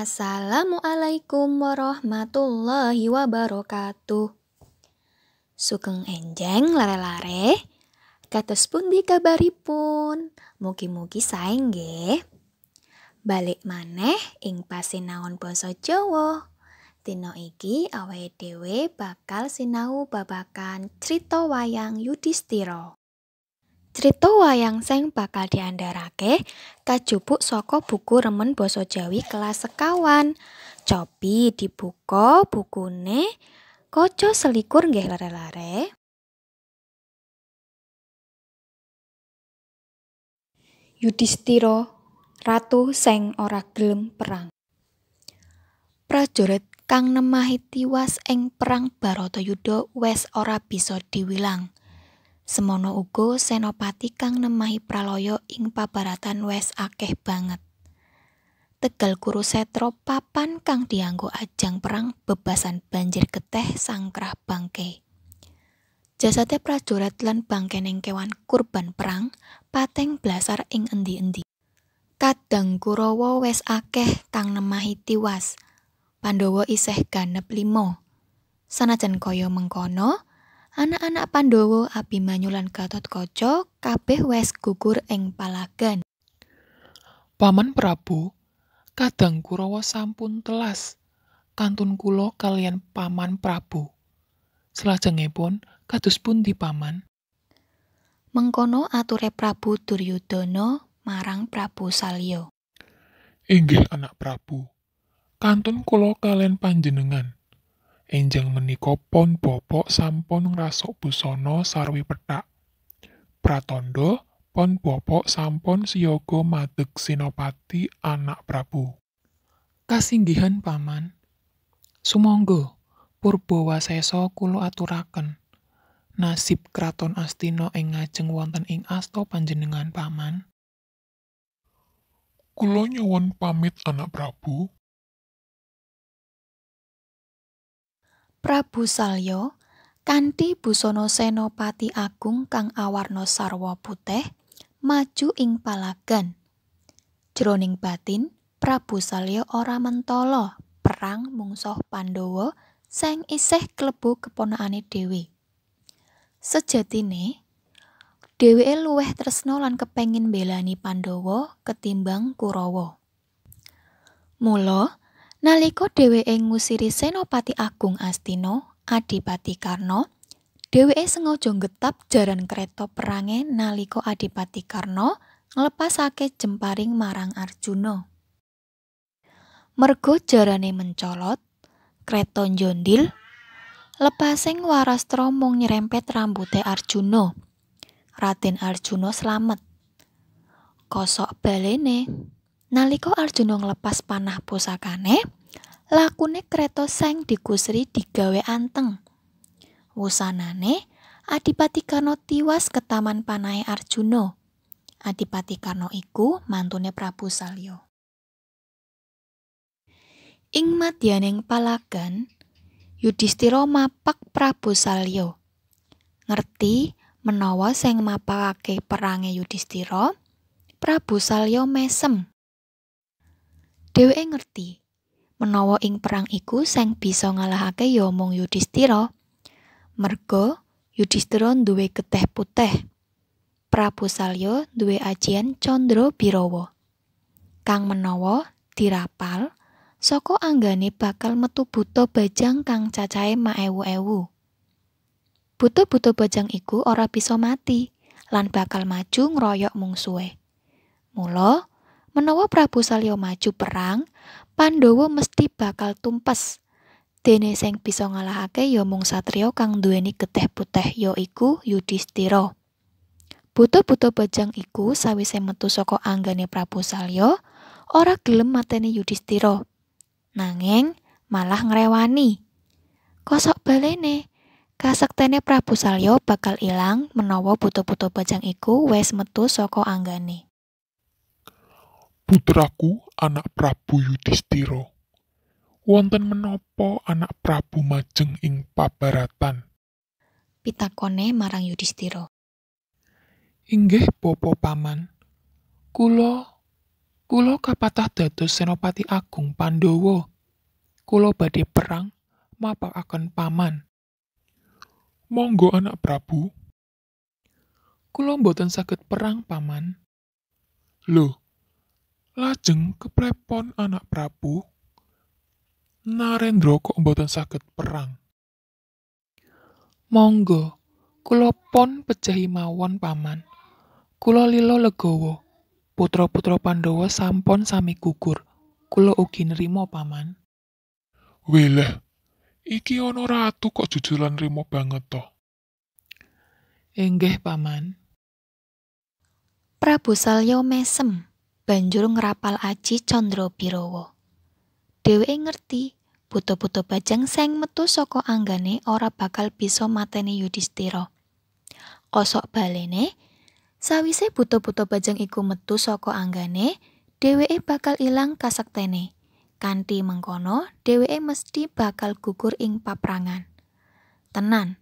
Assalamualaikum warahmatullahi wabarakatuh. Sugeng enjeng lare-lare. Kados pundi kabaripun? Mugi-mugi sae nggih. Balik maneh ing pasinaon basa Jawa. Dina iki awake dhewe bakal sinau babagan crita wayang Yudhistira. Crita wayang sing bakal diandharake kajupuk saka buku remen basa Jawi kelas sekawan. Cobi dibuka bukune, kaca selikur nggih lare-lare. Yudhistira, ratu sing ora gelem perang. Prajurit kang nemahi tiwas ing perang Baratayuda wis ora bisa diwilang. Semono uga senopati kang nemahi pralaya ing pabaratan wis akeh banget. Tegal Kurusetra papan kang dianggo ajang perang bebasan banjir geteh sangkrah bangke. Jasate prajurit lan bangkening kewan kurban perang pateng blasar ing endi-endi. Kadang Kurawa wis akeh kang nemahi tiwas. Pandhawa isih ganep 5. Sanajan kaya mengkono, anak-anak Pandhawa Abimanyu lan Gatotkaca kabeh wis gugur ing palagan. Paman Prabu, kadang Kurawa sampun telas kantun kula kalian Paman Prabu. Salajengipun kados pundi Paman? Mengkono ature Prabu Duryudana marang Prabu Salya. Inggih anak Prabu, kantun kula kalian panjenengan. Enjang menika pon bopok sampun ngrasuk busana sarwi pethak. Pratandha pon bopok sampun siyaga madeg Senopati anak Prabu. Kasinggihan Paman. Sumangga Purbawasesa kula aturaken. Nasib kraton Astina ing ngajeng wonten ing asta panjenengan Paman. Kula nyuwun pamit anak Prabu. Prabu Salya kanthi busana senopati agung kang awarna sarwa putih maju ing palagan. Jroning batin, Prabu Salya ora mentala perang mungsuh Pandhawa sing isih klebu keponakane dhewe. Sejatine, dheweke luwih tresna lan kepengin mbelani Pandhawa ketimbang Kurawa. Mula nalika dheweke ngusiri Senopati Agung Astina, Adipati Karna, dheweke sengaja nggetap jaran kreta perange nalika Adipati Karna nglepasake jemparing marang Arjuna. Merga jarane mencolot, kreta njondil, lepasing Warastra mung nyerempet rambute Arjuna. Raden Arjuna slamet. Kosok balene, nalika Arjuna nglepas panah pusakane, lakune kreta sing dikusri digawe anteng. Wusanane Adipati Karna tiwas ketaman panahe Arjuna. Adipati Karna iku mantune Prabu Salya. Ing madyaning palagan, Yudhistira mapak Prabu Salya. Ngerti menawa sing mapakake perange Yudhistira, Prabu Salya mesem. Dheweke ngerti menawa ing perang iku sing bisa ngalahake ya mung Yudhistira. Merga Yudhistira duwe geteh putih. Prabu Salya duwe ajian Candra Birawa. Kang menawa dirapal saka anggane bakal metu buta bajang kang cacahe maewu-ewu. Buta-buta bajang iku ora bisa mati lan bakal maju ngroyok mungsuhe. Mula menawa Prabu Salya maju perang, Pandhawa mesti bakal tumpes. Dene sing bisa ngalahake ya mung satriya kang duweni geteh putih yaiku Yudhistira. Buta-buta bajang iku sawise metu saka anggane Prabu Salya, ora gelem mateni Yudhistira. Nanging malah ngrewani. Kosok balene, kasektene Prabu Salya bakal ilang menawa putu-putu bajang iku wis metu saka anggane. Putraku anak Prabu Yudhistira. Wonten menapa anak Prabu majeng ing pabaratan? Pitakone marang Yudhistira. Inggih Bapa Paman. Kula kapatah dados Senopati Agung Pandhawa. Kula badhe perang mapakaken paman. Monggo anak Prabu. Kula mboten saged perang paman. Lho, lajeng keprepon anak Prabu? Narendra kok mboten saged perang? Monggo, kula pon pejahi mawon paman. Kula lila legawa. Putra-putra Pandhawa sampun sami gugur. Kula ugi nrimo paman. Weleh, iki ana ratu kok jujulan rimo banget to. Inggih paman. Prabu Salya mesem banjur ngrapal aji Candrabirawa. Dheweke ngerti putu-putu bajang sing metu saka anggane ora bakal bisa mateni Yudhistira. Kosok balene, sawise putu-putu bajang iku metu saka anggane, dheweke bakal ilang kasektene. Kanthi mengkono, dheweke mesti bakal gugur ing paprangan. Tenan,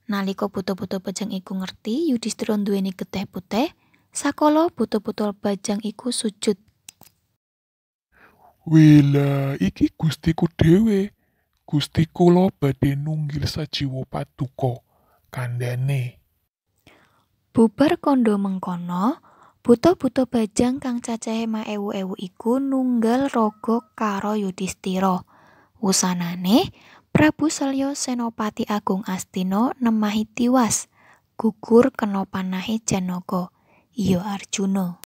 nalika putu-putu bajang iku ngerti Yudhistira duweni getih putih, sakala putu-putu bajang iku sujud. Wela, iki gustiku dhewe. Gusti kula badhe nunggil sajiwa paduka. Kandhane. Bubar kandha mengkono, buta-buta bajang kang cacahe maewu-ewu iku nunggal raga karo Yudhistira. Wusanane, Prabu Salya Senopati Agung Astina nemahi tiwas, gugur kena panahe Janaka, iya Arjuna.